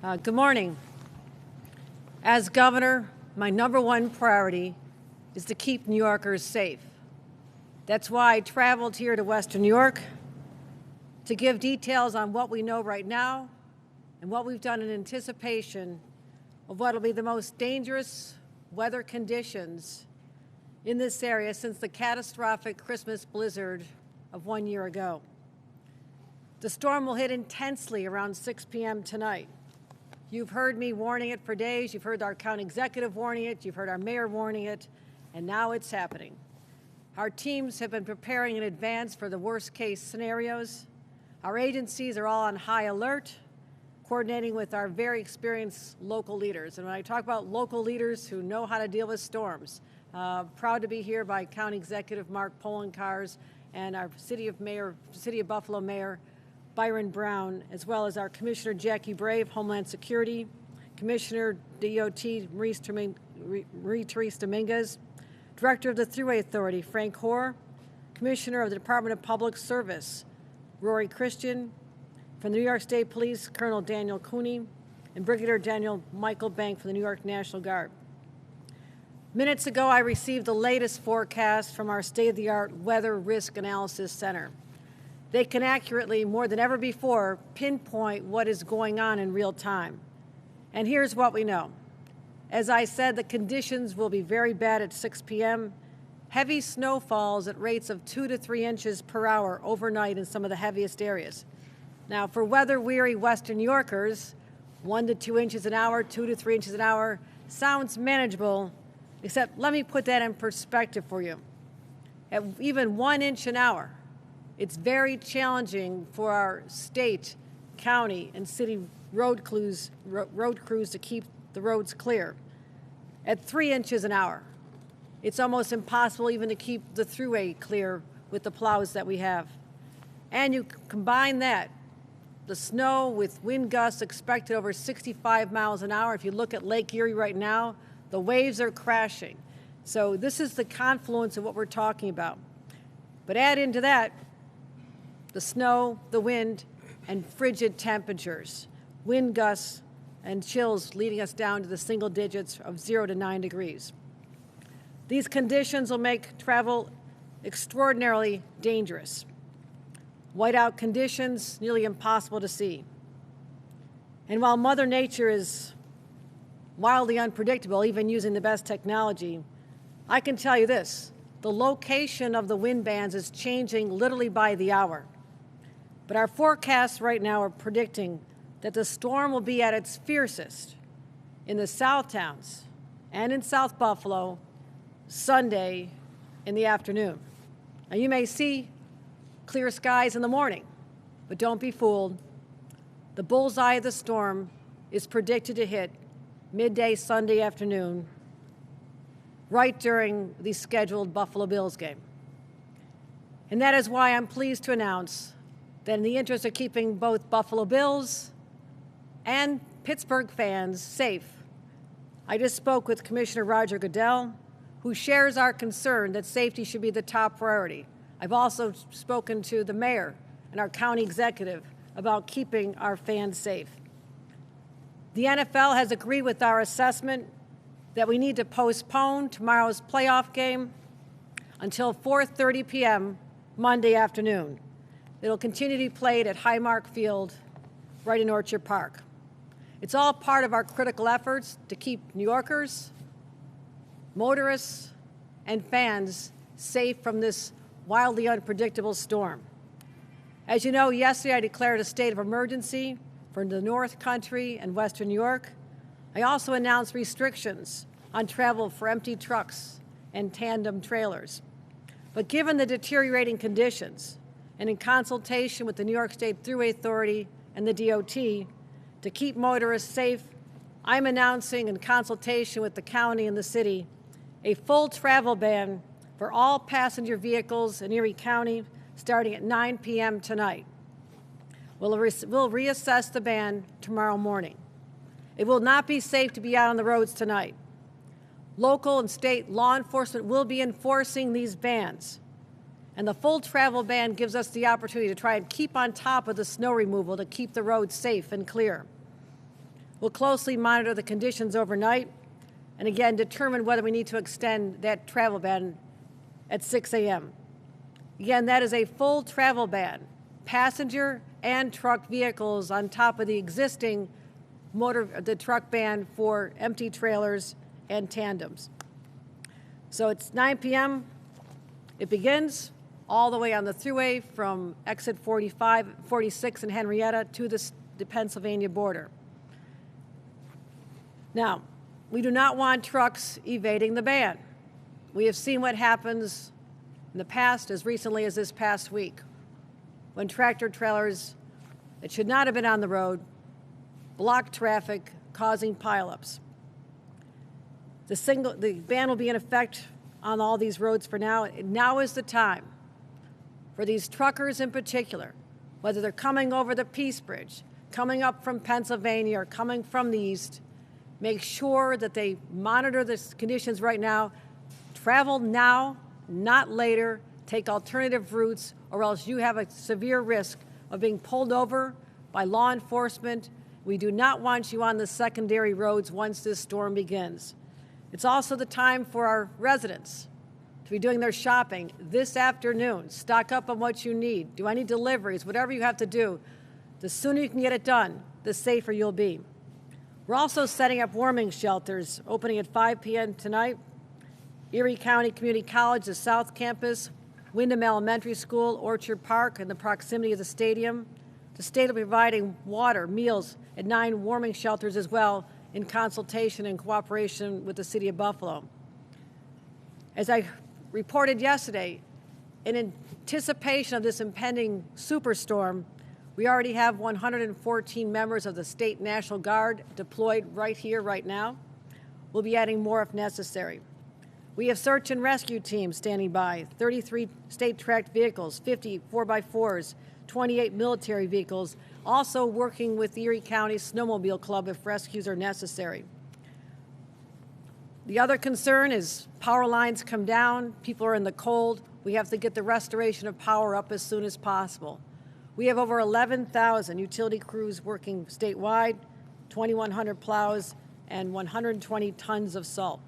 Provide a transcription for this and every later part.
Good morning. As governor, my #1 priority is to keep New Yorkers safe. That's why I traveled here to Western New York to give details on what we know right now and what we've done in anticipation of what will be the most dangerous weather conditions in this area since the catastrophic Christmas blizzard of 1 year ago. The storm will hit intensely around 6 p.m. tonight. You've heard me warning it for days. You've heard our county executive warning it. You've heard our mayor warning it. And now it's happening. Our teams have been preparing in advance for the worst-case scenarios. Our agencies are all on high alert, coordinating with our very experienced local leaders. And when I talk about local leaders who know how to deal with storms, proud to be here by County Executive Mark Polenkars and our City of Buffalo Mayor Byron Brown, as well as our Commissioner Jackie Brave, Homeland Security, Commissioner DOT Marie-Therese Dominguez, Director of the Thruway Authority Frank Hoare, Commissioner of the Department of Public Service Rory Christian, from the New York State Police Colonel Daniel Cooney, and Brigadier General Michael Bank from the New York National Guard. Minutes ago, I received the latest forecast from our state-of-the-art Weather Risk Analysis Center. They can accurately, more than ever before, pinpoint what is going on in real time. And here's what we know. As I said, the conditions will be very bad at 6 p.m. Heavy snowfalls at rates of 2 to 3 inches per hour overnight in some of the heaviest areas. Now, for weather-weary Western New Yorkers, 1 to 2 inches an hour, 2 to 3 inches an hour sounds manageable, except let me put that in perspective for you. At even 1 inch an hour, it's very challenging for our state, county, and city road crews to keep the roads clear. At 3 inches an hour, it's almost impossible even to keep the thruway clear with the plows that we have. And you combine that, the snow with wind gusts expected over 65 miles an hour. If you look at Lake Erie right now, the waves are crashing. So this is the confluence of what we're talking about. But add into that the snow, the wind, and frigid temperatures, wind gusts and chills leading us down to the single digits of 0 to 9 degrees. These conditions will make travel extraordinarily dangerous. Whiteout conditions, nearly impossible to see. And while Mother Nature is wildly unpredictable, even using the best technology, I can tell you this, the location of the wind bands is changing literally by the hour. But our forecasts right now are predicting that the storm will be at its fiercest in the South Towns and in South Buffalo Sunday in the afternoon. Now you may see clear skies in the morning, but don't be fooled. The bullseye of the storm is predicted to hit midday Sunday afternoon, right during the scheduled Buffalo Bills game. And that is why I'm pleased to announce that in the interest of keeping both Buffalo Bills and Pittsburgh fans safe, I just spoke with Commissioner Roger Goodell, who shares our concern that safety should be the top priority. I've also spoken to the mayor and our county executive about keeping our fans safe. The NFL has agreed with our assessment that we need to postpone tomorrow's playoff game until 4:30 p.m. Monday afternoon. It'll continue to be played at Highmark Field right in Orchard Park. It's all part of our critical efforts to keep New Yorkers, motorists, and fans safe from this wildly unpredictable storm. As you know, yesterday I declared a state of emergency for the North Country and Western New York. I also announced restrictions on travel for empty trucks and tandem trailers. But given the deteriorating conditions, and in consultation with the New York State Thruway Authority and the DOT, to keep motorists safe, I'm announcing in consultation with the county and the city a full travel ban for all passenger vehicles in Erie County starting at 9 p.m. tonight. We'll reassess the ban tomorrow morning. It will not be safe to be out on the roads tonight. Local and state law enforcement will be enforcing these bans. And the full travel ban gives us the opportunity to try and keep on top of the snow removal to keep the roads safe and clear. We'll closely monitor the conditions overnight and again determine whether we need to extend that travel ban at 6 a.m. Again, that is a full travel ban, passenger and truck vehicles on top of the existing the truck ban for empty trailers and tandems. So it's 9 p.m. It begins all the way on the thruway from exit 46 in Henrietta to the Pennsylvania border. Now, we do not want trucks evading the ban. We have seen what happens in the past, as recently as this past week, when tractor trailers that should not have been on the road blocked traffic, causing pileups. The ban will be in effect on all these roads for now. Now is the time for these truckers in particular, whether they're coming over the Peace Bridge, coming up from Pennsylvania, or coming from the east, make sure that they monitor the conditions right now, travel now, not later, take alternative routes, or else you have a severe risk of being pulled over by law enforcement. We do not want you on the secondary roads once this storm begins. It's also the time for our residents to be doing their shopping this afternoon. Stock up on what you need. Do I need deliveries? Whatever you have to do, the sooner you can get it done, the safer you'll be. We're also setting up warming shelters, opening at 5 p.m. tonight. Erie County Community College, the South Campus, Wyndham Elementary School, Orchard Park, and the proximity of the stadium. The state will be providing water, meals at 9 warming shelters as well, in consultation and cooperation with the City of Buffalo. As I reported yesterday, in anticipation of this impending superstorm, we already have 114 members of the State National Guard deployed right here, right now. We'll be adding more if necessary. We have search and rescue teams standing by, 33 state-tracked vehicles, 50 4x4s, 28 military vehicles, also working with the Erie County Snowmobile Club if rescues are necessary. The other concern is power lines come down, people are in the cold. We have to get the restoration of power up as soon as possible. We have over 11,000 utility crews working statewide, 2,100 plows, and 120 tons of salt.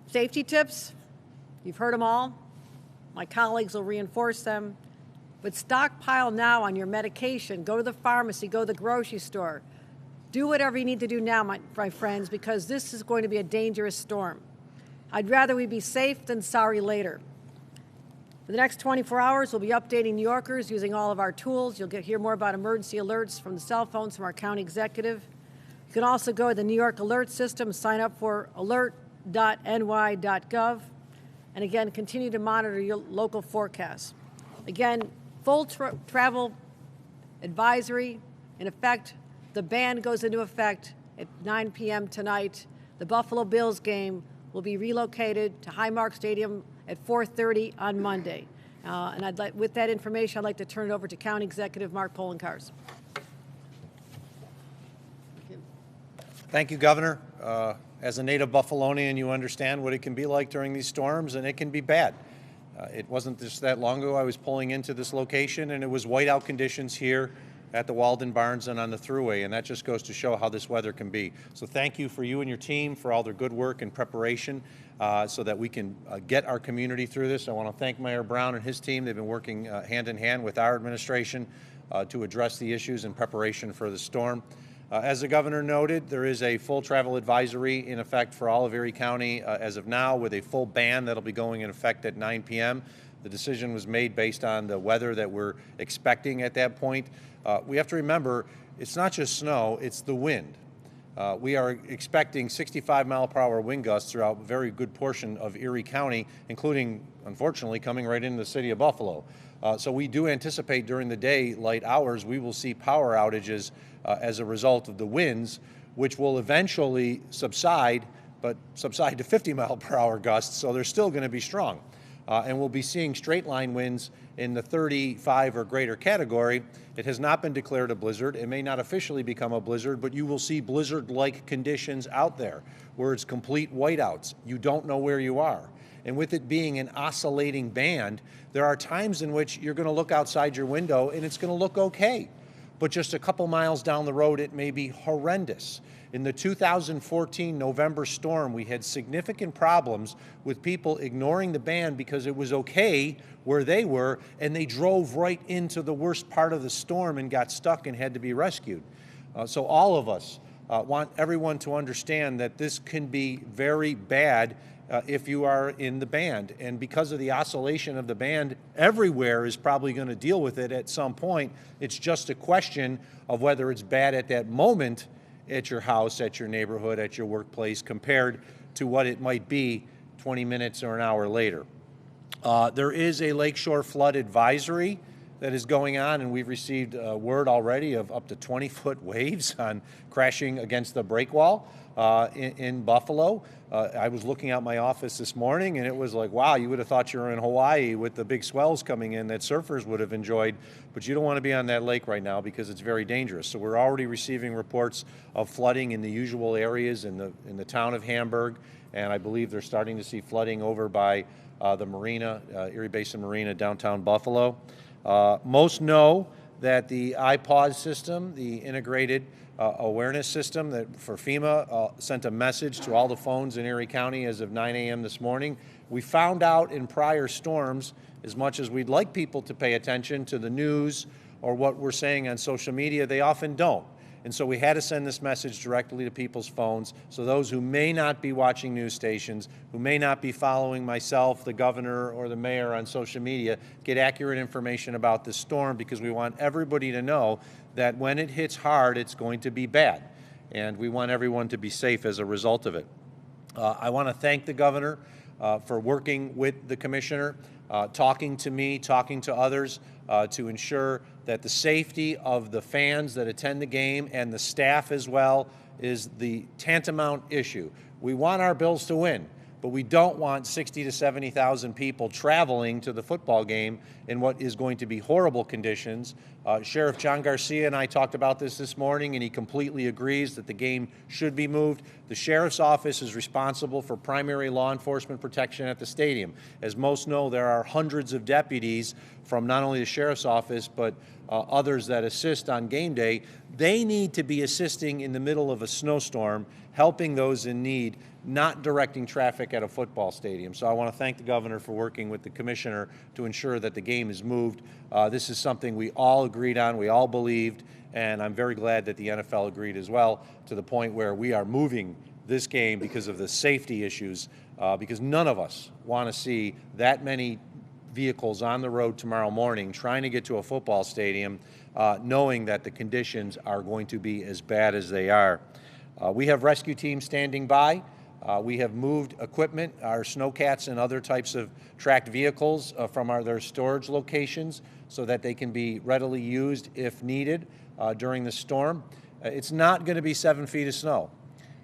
Safety tips, you've heard them all. My colleagues will reinforce them. But stockpile now on your medication. Go to the pharmacy, go to the grocery store. Do whatever you need to do now, my friends, because this is going to be a dangerous storm. I'd rather we be safe than sorry later. For the next 24 hours, we'll be updating New Yorkers using all of our tools. You'll hear more about emergency alerts from the cell phones from our county executive. You can also go to the New York Alert System, sign up for alert.ny.gov, and again, continue to monitor your local forecasts. Again, full travel advisory in effect. The ban goes into effect at 9 p.m. tonight. The Buffalo Bills game will be relocated to Highmark Stadium at 4:30 on Monday. With that information, I'd like to turn it over to County Executive Mark Poloncarz. Thank you, Governor. As a native Buffalonian, you understand what it can be like during these storms, and it can be bad. It wasn't just that long ago I was pulling into this location, and it was whiteout conditions here at the Walden Barns and on the Thruway, and that just goes to show how this weather can be. So thank you for you and your team for all their good work and preparation so that we can get our community through this. I want to thank Mayor Brown and his team. They've been working hand in hand with our administration to address the issues in preparation for the storm. As the governor noted, there is a full travel advisory in effect for all of Erie County as of now, with a full ban that'll be going in effect at 9 p.m. The decision was made based on the weather that we're expecting at that point. We have to remember, it's not just snow, it's the wind. We are expecting 65-mile-per-hour wind gusts throughout a very good portion of Erie County, including, unfortunately, coming right into the city of Buffalo. So we do anticipate during the daylight hours we will see power outages as a result of the winds, which will eventually subside, but subside to 50-mile-per-hour gusts, so they're still going to be strong. And we'll be seeing straight line winds in the 35 or greater category. It has not been declared a blizzard. It may not officially become a blizzard, but you will see blizzard-like conditions out there where it's complete whiteouts. You don't know where you are. And with it being an oscillating band, there are times in which you're going to look outside your window and it's going to look okay. but just a couple miles down the road, it may be horrendous. In the 2014 November storm, we had significant problems with people ignoring the ban because it was okay where they were, and they drove right into the worst part of the storm and got stuck and had to be rescued. So all of us want everyone to understand that this can be very bad if you are in the band. And because of the oscillation of the band, everywhere is probably going to deal with it at some point. It's just a question of whether it's bad at that moment at your house, at your neighborhood, at your workplace, compared to what it might be 20 minutes or an hour later. There is a lakeshore flood advisory that is going on, and we've received word already of up to 20-foot waves on crashing against the break wall in Buffalo. I was looking out my office this morning, and it was like, wow, you would have thought you were in Hawaii with the big swells coming in that surfers would have enjoyed, but you don't want to be on that lake right now because it's very dangerous. So we're already receiving reports of flooding in the usual areas in the town of Hamburg, and I believe they're starting to see flooding over by the marina, Erie Basin Marina, downtown Buffalo. Most know that the iPause system, the integrated awareness system that for FEMA sent a message to all the phones in Erie County as of 9 a.m. this morning. We found out in prior storms, as much as we'd like people to pay attention to the news or what we're saying on social media, they often don't. And so we had to send this message directly to people's phones, so those who may not be watching news stations, who may not be following myself, the governor, or the mayor on social media, get accurate information about this storm, because we want everybody to know that when it hits hard, it's going to be bad. And we want everyone to be safe as a result of it. I want to thank the governor for working with the commissioner, talking to me, talking to others, to ensure that the safety of the fans that attend the game and the staff as well is the tantamount issue. We want our Bills to win, but we don't want 60 to 70,000 people traveling to the football game in what is going to be horrible conditions. Sheriff John Garcia and I talked about this morning, and he completely agrees that the game should be moved. The sheriff's office is responsible for primary law enforcement protection at the stadium. As most know, there are hundreds of deputies from not only the sheriff's office, but others that assist on game day. They need to be assisting in the middle of a snowstorm, helping those in need, not directing traffic at a football stadium. So I want to thank the governor for working with the commissioner to ensure that the game is moved. This is something we all agreed on, we all believed, and I'm very glad that the NFL agreed as well, to the point where we are moving this game because of the safety issues, because none of us want to see that many vehicles on the road tomorrow morning trying to get to a football stadium, knowing that the conditions are going to be as bad as they are. We have rescue teams standing by. We have moved equipment, our snowcats and other types of tracked vehicles from their storage locations so that they can be readily used if needed during the storm. It's not going to be 7 feet of snow.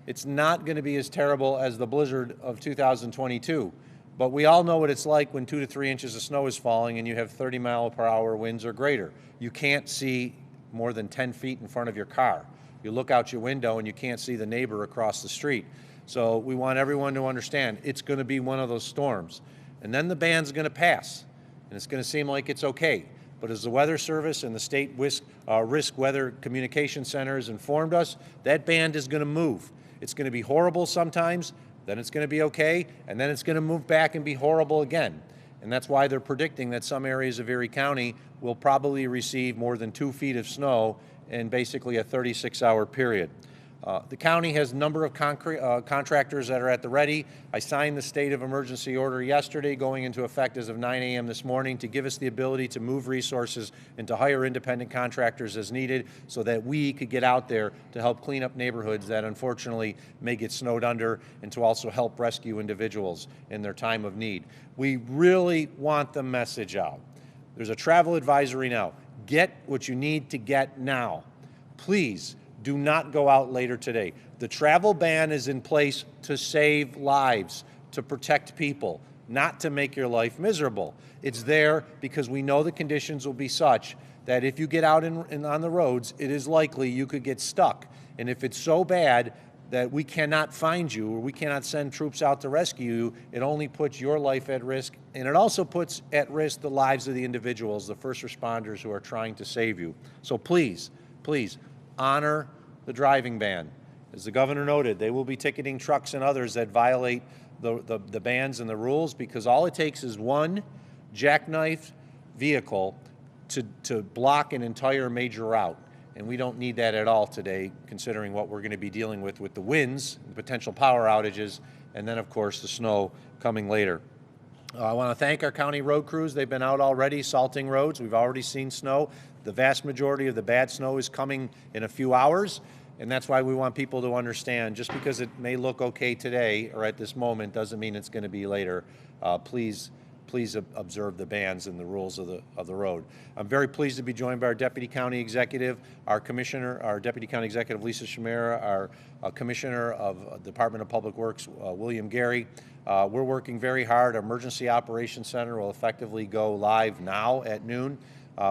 It's not going to be as terrible as the blizzard of 2022. But we all know what it's like when 2 to 3 inches of snow is falling and you have 30-mile-per-hour winds or greater. You can't see more than 10 feet in front of your car. You look out your window and you can't see the neighbor across the street. So we want everyone to understand it's going to be one of those storms. And then the ban's going to pass, and it's going to seem like it's okay. But as the Weather Service and the state risk weather communication centers informed us, that band is going to move. It's going to be horrible sometimes, then it's going to be okay, and then it's going to move back and be horrible again. And that's why they're predicting that some areas of Erie County will probably receive more than 2 feet of snow in basically a 36-hour period. The county has a number of contractors that are at the ready. I signed the state of emergency order yesterday, going into effect as of 9 a.m. this morning, to give us the ability to move resources and to hire independent contractors as needed so that we could get out there to help clean up neighborhoods that unfortunately may get snowed under, and to also help rescue individuals in their time of need. We really want the message out. There's a travel advisory now. Get what you need to get now. Please do not go out later today. The travel ban is in place to save lives, to protect people, not to make your life miserable. It's there because we know the conditions will be such that if you get out on the roads, it is likely you could get stuck. And if it's so bad that we cannot find you or we cannot send troops out to rescue you, it only puts your life at risk, and it also puts at risk the lives of the individuals, the first responders who are trying to save you. So please, please honor the driving ban. As the governor noted, they will be ticketing trucks and others that violate the bans and the rules, because all it takes is one jackknife vehicle to block an entire major route. And we don't need that at all today, considering what we're going to be dealing with the winds, the potential power outages, and then, of course, the snow coming later. I want to thank our county road crews. They've been out already salting roads. We've already seen snow. The vast majority of the bad snow is coming in a few hours, and that's why we want people to understand, just because it may look okay today or at this moment doesn't mean it's going to be later. Please observe the bans and the rules of the road. I'm very pleased to be joined by our Deputy County Executive, our Commissioner, our Deputy County Executive Lisa Shamera, our Commissioner of Department of Public Works, William Gary. We're working very hard. Our Emergency Operations Center will effectively go live now at noon.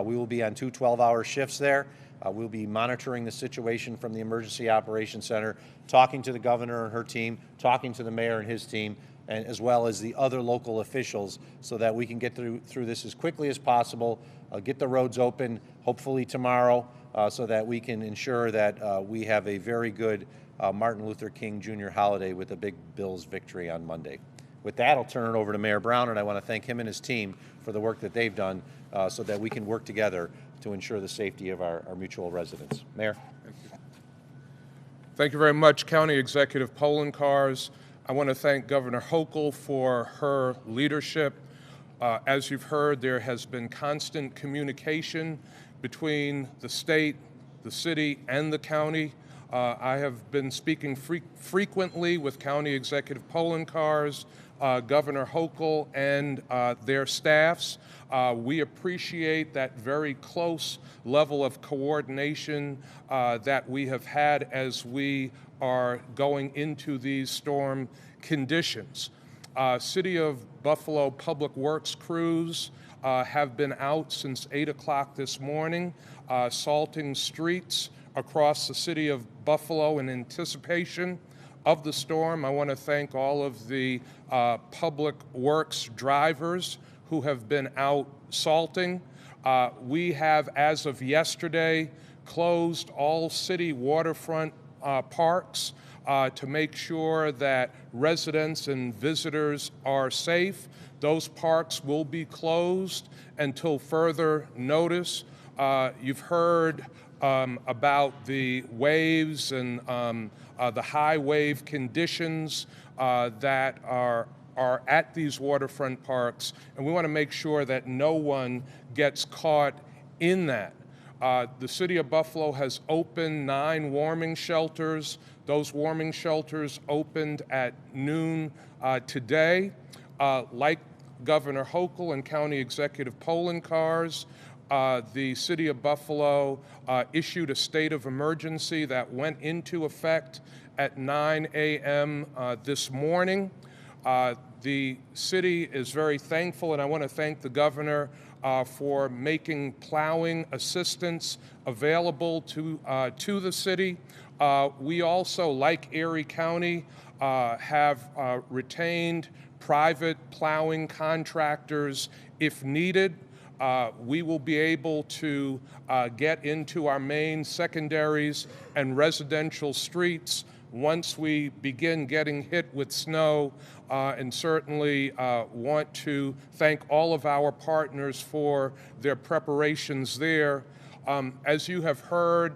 We will be on 2 12-hour shifts there. We'll be monitoring the situation from the Emergency Operations Center, talking to the governor and her team, talking to the mayor and his team, and as well as the other local officials, so that we can get through this as quickly as possible, get the roads open, hopefully tomorrow, so that we can ensure that we have a very good Martin Luther King Jr. holiday with a big Bills victory on Monday. With that, I'll turn it over to Mayor Brown, and I want to thank him and his team for the work that they've done so that we can work together to ensure the safety of our mutual residents. Mayor. Thank you very much, County Executive Poloncarz. I want to thank Governor Hochul for her leadership. As you've heard, there has been constant communication between the state, the city, and the county. I have been speaking frequently with County Executive Poloncarz, Governor Hochul, and their staffs. We appreciate that very close level of coordination that we have had as we are going into these storm conditions. City of Buffalo Public Works crews have been out since 8 o'clock this morning, salting streets across the city of Buffalo in anticipation of the storm. I want to thank all of the public works drivers who have been out salting. We have, as of yesterday, closed all city waterfront parks to make sure that residents and visitors are safe. Those parks will be closed until further notice. You've heard about the waves and the high wave conditions that are at these waterfront parks, and we want to make sure that no one gets caught in that. The City of Buffalo has opened 9 warming shelters. Those warming shelters opened at noon today. Like Governor Hochul and County Executive Poloncarz, the City of Buffalo issued a state of emergency that went into effect at 9 a.m. This morning. The city is very thankful, and I want to thank the governor for making plowing assistance available to the city. We also, like Erie County, have retained private plowing contractors if needed. We will be able to get into our main secondaries and residential streets once we begin getting hit with snow, and certainly want to thank all of our partners for their preparations there. As you have heard,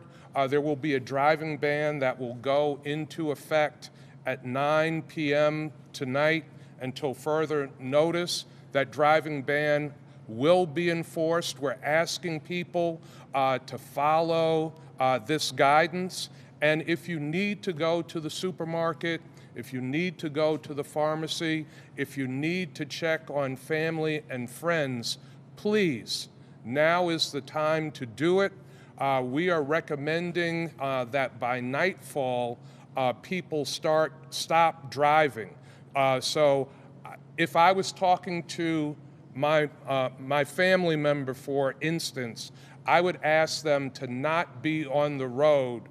there will be a driving ban that will go into effect at 9 p.m. tonight until further notice. That driving ban will be enforced. We're asking people to follow this guidance. And if you need to go to the supermarket, if you need to go to the pharmacy, if you need to check on family and friends, please, now is the time to do it. We are recommending that by nightfall, people stop driving. So if I was talking to my family member, for instance, I would ask them to not be on the road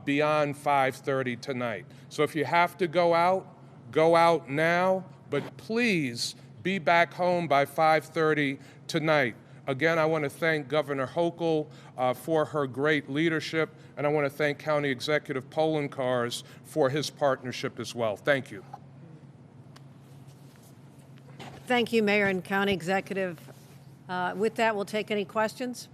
beyond 5:30 tonight. So if you have to go out now, but please be back home by 5:30 tonight. Again, I want to thank Governor Hochul for her great leadership, and I want to thank County Executive Polenkars for his partnership as well. Thank you. Thank you, Mayor and County Executive. With that, we'll take any questions.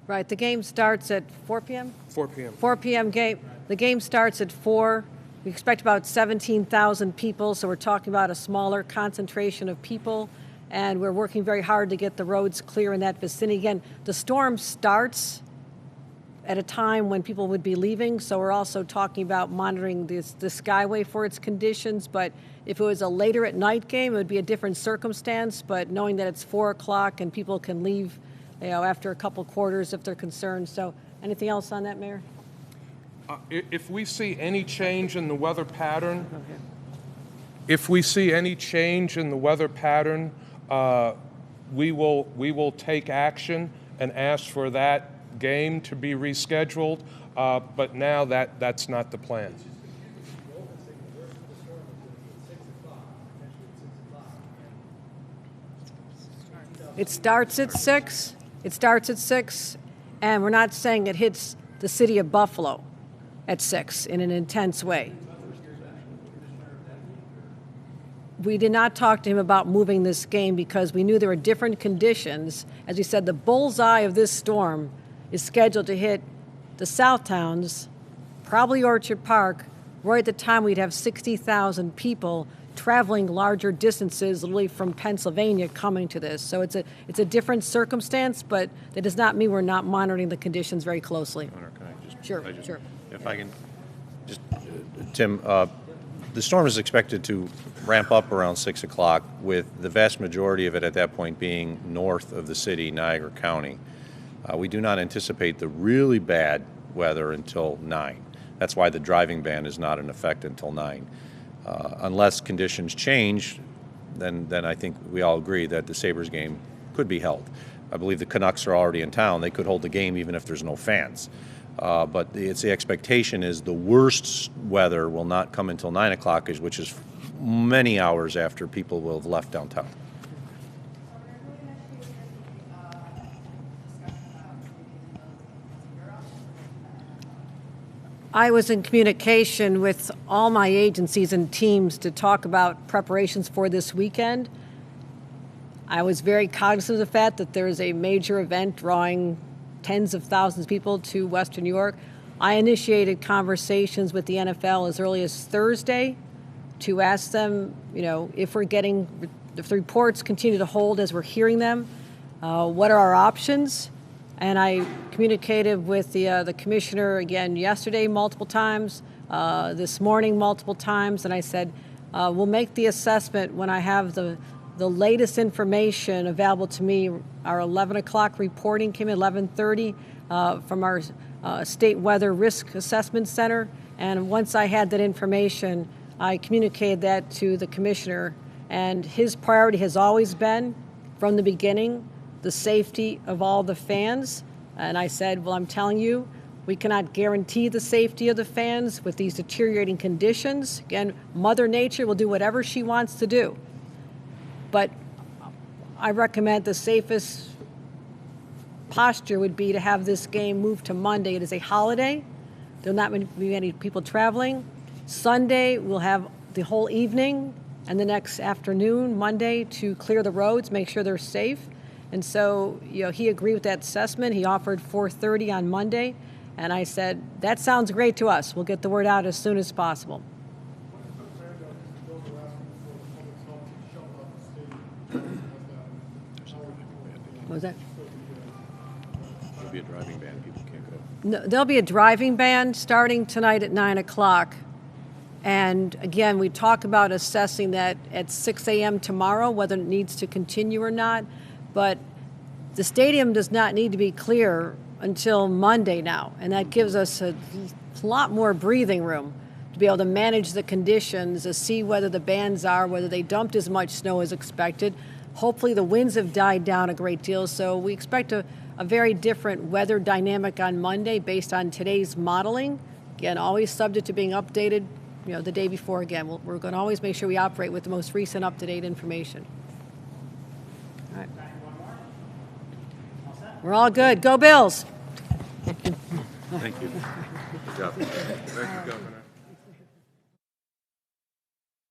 Right, the game starts at 4 p.m.? 4 p.m. 4 p.m. game. The game starts at 4. We expect about 17,000 people, so we're talking about a smaller concentration of people, and we're working very hard to get the roads clear in that vicinity. Again, the storm starts at a time when people would be leaving, so we're also talking about monitoring the Skyway for its conditions, but if it was a later at night game, it would be a different circumstance, but knowing that it's 4 o'clock and people can leave, after a couple quarters if they're concerned. So anything else on that, Mayor? If we see any change in the weather pattern, if we see any change in the weather pattern, we will take action and ask for that game to be rescheduled. But now that's not the plan. It starts at 6. It starts at 6, and we're not saying it hits the city of Buffalo at 6 in an intense way. We did not talk to him about moving this game because we knew there were different conditions. As we said, the bullseye of this storm is scheduled to hit the South Towns, probably Orchard Park, right at the time we'd have 60,000 people traveling larger distances, literally from Pennsylvania, coming to this. So it's a different circumstance, but that does not mean we're not monitoring the conditions very closely. Governor, can I just, Sure. If I can just, Tim, the storm is expected to ramp up around 6 o'clock, with the vast majority of it at that point being north of the city, Niagara County. We do not anticipate the really bad weather until 9. That's why the driving ban is not in effect until 9. Unless conditions change, then I think we all agree that the Sabres game could be held. I believe the Canucks are already in town. They could hold the game even if there's no fans. But the expectation is the worst weather will not come until 9 o'clock, which is many hours after people will have left downtown. I was in communication with all my agencies and teams to talk about preparations for this weekend. I was very cognizant of the fact that there is a major event drawing tens of thousands of people to Western New York. I initiated conversations with the NFL as early as Thursday to ask them, if the reports continue to hold as we're hearing them, what are our options? And I communicated with the commissioner again yesterday multiple times, this morning multiple times, and I said, we'll make the assessment when I have the latest information available to me. Our 11 o'clock reporting came in 11:30 from our State Weather Risk Assessment Center, and once I had that information, I communicated that to the commissioner, and his priority has always been, from the beginning, the safety of all the fans. And I said, well, I'm telling you, we cannot guarantee the safety of the fans with these deteriorating conditions. Again, Mother Nature will do whatever she wants to do. But I recommend the safest posture would be to have this game moved to Monday. It is a holiday. There will not be many people traveling. Sunday, we'll have the whole evening and the next afternoon, Monday, to clear the roads, make sure they're safe. And so, he agreed with that assessment. He offered 4:30 on Monday. And I said, that sounds great to us. We'll get the word out as soon as possible. What was that? There'll be a driving ban. People can't go. No, there'll be a driving ban starting tonight at 9 o'clock. And again, we talk about assessing that at 6 a.m. tomorrow, whether it needs to continue or not. But the stadium does not need to be clear until Monday now. And that gives us a lot more breathing room to be able to manage the conditions, to see whether the bans are, whether they dumped as much snow as expected. Hopefully the winds have died down a great deal. So we expect a very different weather dynamic on Monday based on today's modeling. Again, always subject to being updated the day before again. We're going to always make sure we operate with the most recent, up-to-date information. All right. We're all good. Go Bills! Thank you. Thank you, Governor.